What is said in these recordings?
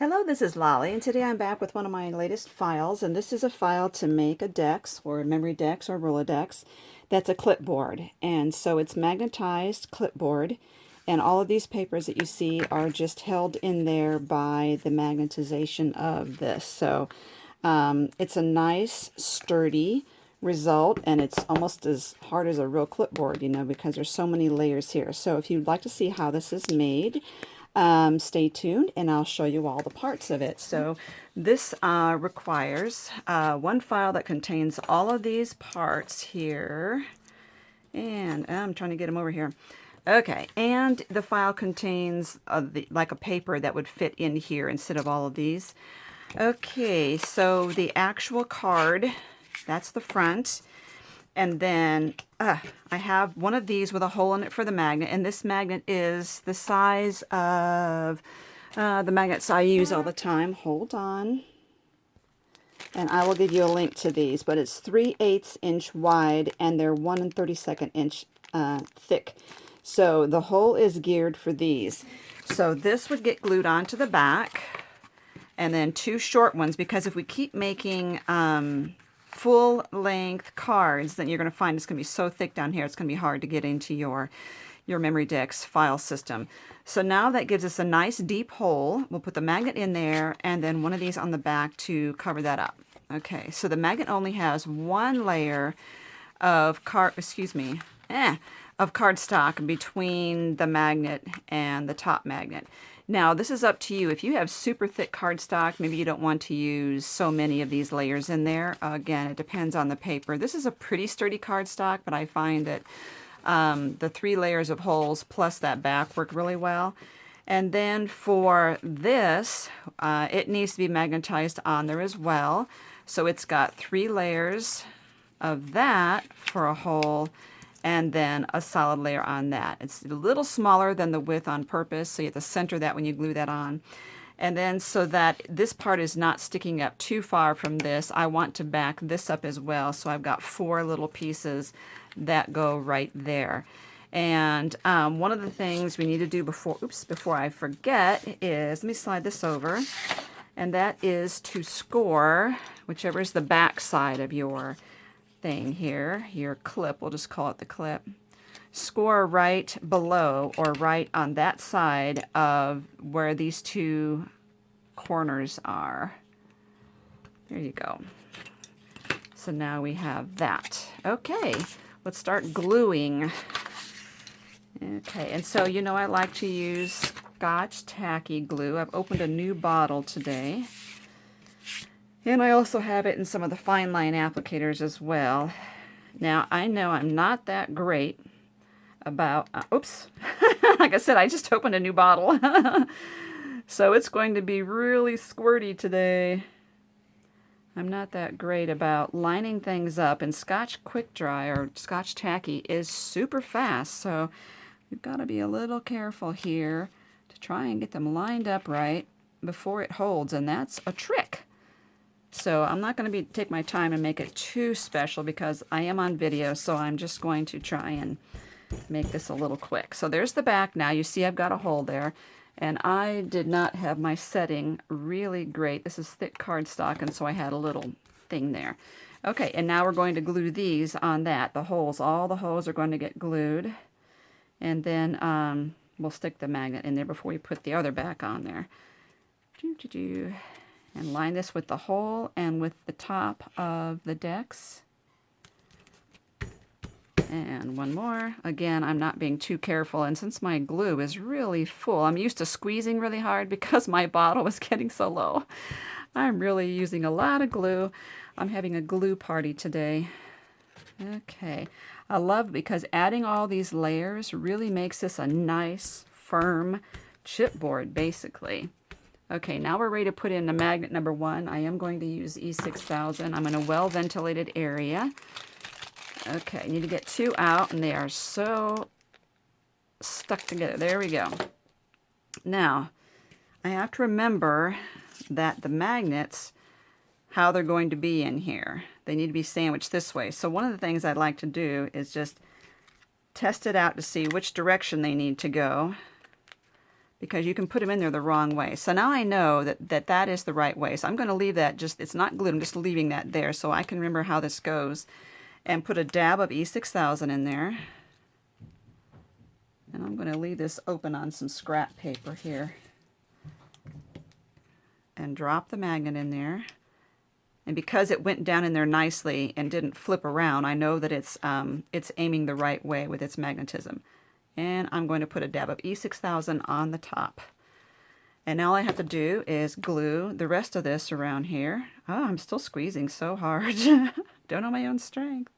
Hello, this is Lolly, and today I'm back with one of my latest files, and this is a file to make a Dex, or a Memory Dex, or Rolodex. That's a clipboard, and so it's magnetized clipboard, and all of these papers that you see are just held in there by the magnetization of this. So it's a nice, sturdy result, and it's almost as hard as a real clipboard, you know, because there's so many layers here. So if you'd like to see how this is made, stay tuned and I'll show you all the parts of it. So this requires one file that contains all of these parts here, and I'm trying to get them over here. Okay, and the file contains like a paper that would fit in here instead of all of these. Okay, so the actual card, that's the front. And then I have one of these with a hole in it for the magnet, and this magnet is the size of the magnets I use all the time. Hold on. And I will give you a link to these, but it's 3/8 inch wide, and they're 1 32nd inch thick. So the hole is geared for these. So this would get glued onto the back, and then two short ones, because if we keep making full-length cards, then you're going to find it's going to be so thick down here, it's going to be hard to get into your Memory Dex file system. So now that gives us a nice deep hole. We'll put the magnet in there, and then one of these on the back to cover that up. Okay, so the magnet only has one layer of cardstock between the magnet and the top magnet. Now, this is up to you. If you have super thick cardstock, maybe you don't want to use so many of these layers in there. Again, it depends on the paper. This is a pretty sturdy cardstock, but I find that the 3 layers of holes plus that back work really well. And then for this, it needs to be magnetized on there as well. So it's got 3 layers of that for a hole, and then a solid layer on that. It's a little smaller than the width on purpose, so you have to center that when you glue that on. And then so that this part is not sticking up too far from this, I want to back this up as well. So I've got 4 little pieces that go right there. And one of the things we need to do before I forget is, let me slide this over, and that is to score whichever is the back side of your thing here, your clip, we'll just call it the clip. Score right below or right on that side of where these 2 corners are. There you go. So now we have that. Okay, let's start gluing. Okay, and so you know I like to use Scotch tacky glue. I've opened a new bottle today. And I also have it in some of the fine line applicators as well. Now, I know I'm not that great about, like I said, I just opened a new bottle. So it's going to be really squirty today. I'm not that great about lining things up, and Scotch Quick Dry or Scotch Tacky is super fast, so you've got to be a little careful here to try and get them lined up right before it holds, and that's a trick. So I'm not going to take my time and make it too special because I am on video, so I'm just going to try and make this a little quick. So there's the back now. You see I've got a hole there, and I did not have my setting really great. This is thick cardstock, and so I had a little thing there. Okay, and now we're going to glue these on that. The holes, all the holes are going to get glued, and then we'll stick the magnet in there before we put the other back on there. And line this with the hole and with the top of the Dex. And one more. Again, I'm not being too careful, and since my glue is really full, I'm used to squeezing really hard because my bottle was getting so low. I'm really using a lot of glue. I'm having a glue party today. Okay. I love because adding all these layers really makes this a nice, firm chipboard, basically. Okay, now we're ready to put in the magnet number 1. I am going to use E6000. I'm in a well-ventilated area. Okay, I need to get 2 out, and they are so stuck together. There we go. Now, I have to remember that the magnets, how they're going to be in here. They need to be sandwiched this way. So one of the things I'd like to do is just test it out to see which direction they need to go, because you can put them in there the wrong way. So now I know that is the right way. So I'm going to leave that just, it's not glued, I'm just leaving that there so I can remember how this goes. And put a dab of E6000 in there. And I'm going to leave this open on some scrap paper here. And drop the magnet in there. And because it went down in there nicely and didn't flip around, I know that it's aiming the right way with its magnetism. And I'm going to put a dab of E6000 on the top. And now all I have to do is glue the rest of this around here. Oh, I'm still squeezing so hard. Don't know my own strength.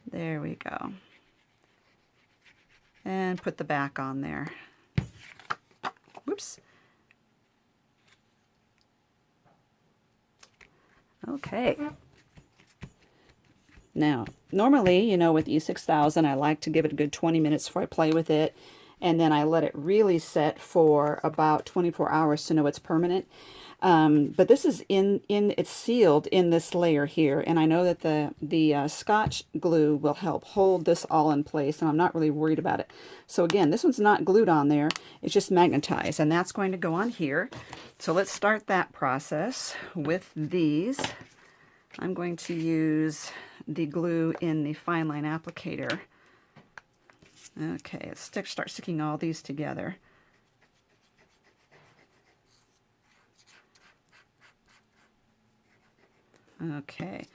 There we go. And put the back on there. Whoops. Okay. Now, normally, you know, with E6000, I like to give it a good 20 minutes before I play with it. And then I let it really set for about 24 hours to know it's permanent. But this is it's sealed in this layer here. And I know that the Scotch glue will help hold this all in place. And I'm not really worried about it. So again, this one's not glued on there. It's just magnetized. And that's going to go on here. So let's start that process with these. I'm going to use the glue in the fine line applicator. Okay, let's start sticking all these together. Okay,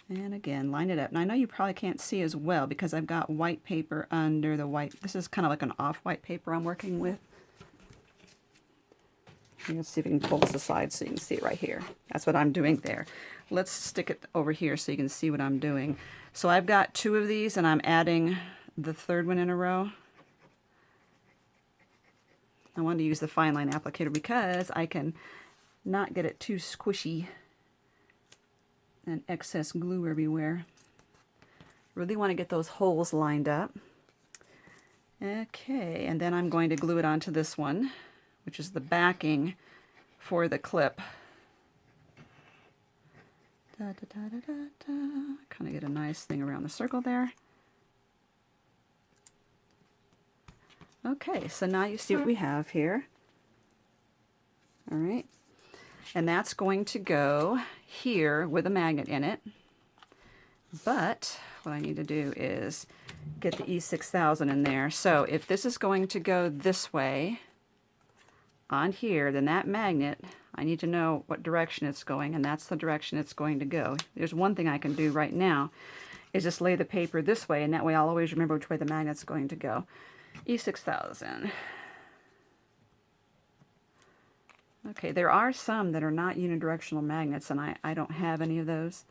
and again, line it up. And I know you probably can't see as well because I've got white paper under the white. This is kind of like an off-white paper I'm working with. Let's see if we can pull this aside so you can see it right here. That's what I'm doing there. Let's stick it over here so you can see what I'm doing. So I've got 2 of these and I'm adding the 3rd one in a row. I wanted to use the fine line applicator because I can not get it too squishy and excess glue everywhere. Really want to get those holes lined up. Okay, and then I'm going to glue it onto this one, which is the backing for the clip. Kind of get a nice thing around the circle there. Okay, so now you see what we have here. All right, and that's going to go here with a magnet in it. But what I need to do is get the E6000 in there. So if this is going to go this way on here, then that magnet, I need to know what direction it's going, and that's the direction it's going to go. There's one thing I can do right now is just lay the paper this way, and that way I'll always remember which way the magnet's going to go. E6000. Okay, there are some that are not unidirectional magnets, and I don't have any of those.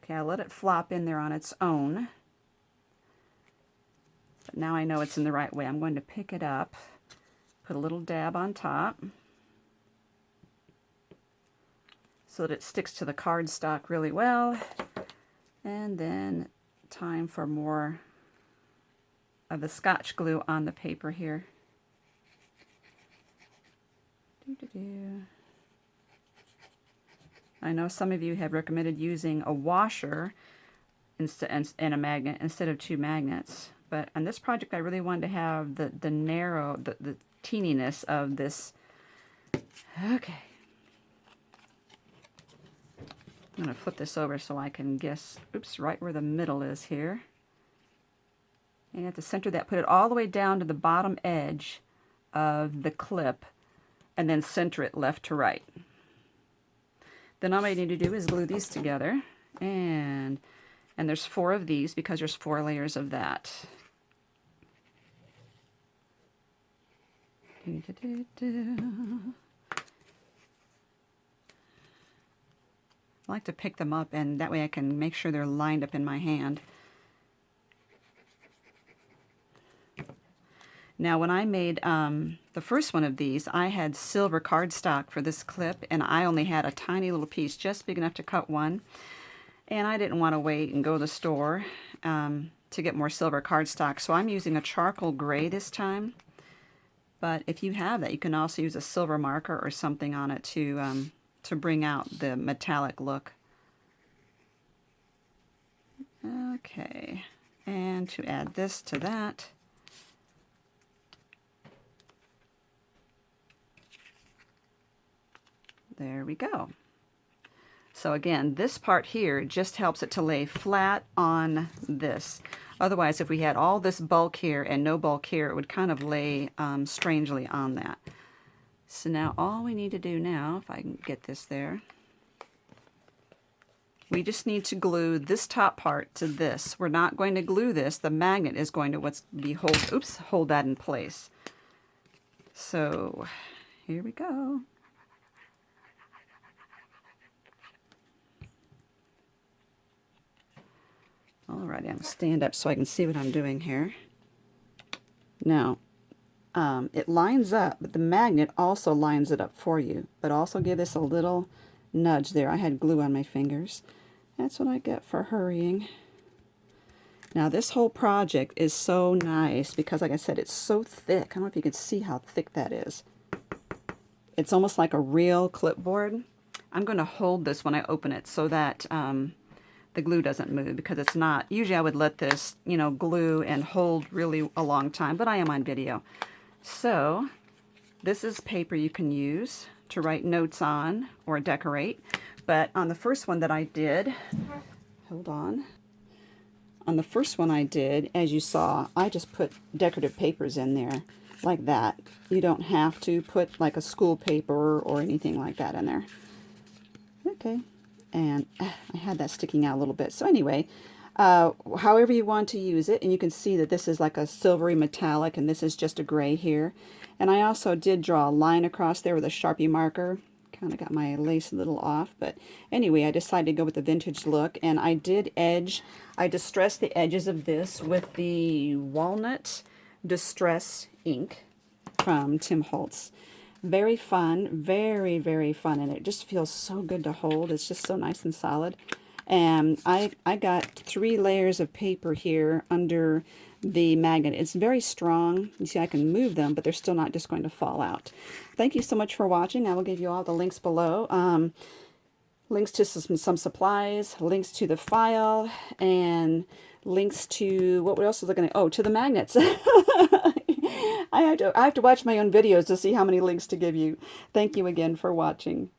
Okay, I let it flop in there on its own. But now I know it's in the right way. I'm going to pick it up, put a little dab on top so that it sticks to the cardstock really well. And then time for more of the Scotch glue on the paper here. I know some of you have recommended using a washer and a magnet instead of 2 magnets, but on this project I really wanted to have the teeniness of this. Okay, I'm going to flip this over so I can guess, oops, right where the middle is here. And at the center of that, put it all the way down to the bottom edge of the clip, and then center it left to right. Then all I need to do is glue these together, and there's 4 of these because there's 4 layers of that. I like to pick them up, and that way I can make sure they're lined up in my hand. Now when I made the first one of these, I had silver cardstock for this clip, and I only had a tiny little piece just big enough to cut one. And I didn't want to wait and go to the store to get more silver cardstock, so I'm using a charcoal gray this time. But if you have that, you can also use a silver marker or something on it to bring out the metallic look. Okay, and to add this to that, There we go. So again, this part here just helps it to lay flat on this. Otherwise, if we had all this bulk here and no bulk here, it would kind of lay strangely on that. So now all we need to do now, if I can get this there, we just need to glue this top part to this. We're not going to glue this. The magnet is going to hold that in place. So here we go. Alrighty, I'm going to stand up so I can see what I'm doing here. Now, it lines up, but the magnet also lines it up for you. But also give this a little nudge there. I had glue on my fingers. That's what I get for hurrying. Now, this whole project is so nice because, like I said, it's so thick. I don't know if you can see how thick that is. It's almost like a real clipboard. I'm going to hold this when I open it so that the glue doesn't move, because it's not, usually I would let this, you know, glue and hold really a long time, but I am on video. So this is paper you can use to write notes on or decorate. But on the first one that I did, hold on. On the first one I did, as you saw, I just put decorative papers in there like that. You don't have to put like a school paper or anything like that in there. Okay. And I had that sticking out a little bit. So anyway, however you want to use it, and you can see that this is like a silvery metallic and this is just a gray here. And I also did draw a line across there with a Sharpie marker. Kind of got my lace a little off, but anyway, I decided to go with the vintage look, and I distressed the edges of this with the Walnut Distress ink from Tim Holtz. Very fun, very, very fun, and it just feels so good to hold. It's just so nice and solid. And I got 3 layers of paper here under the magnet. It's very strong. You see, I can move them, but they're still not just going to fall out. Thank you so much for watching. I will give you all the links below. Links to some supplies, links to the file, and links to, what else was I looking at? Oh, to the magnets. I have to watch my own videos to see how many links to give you. Thank you again for watching.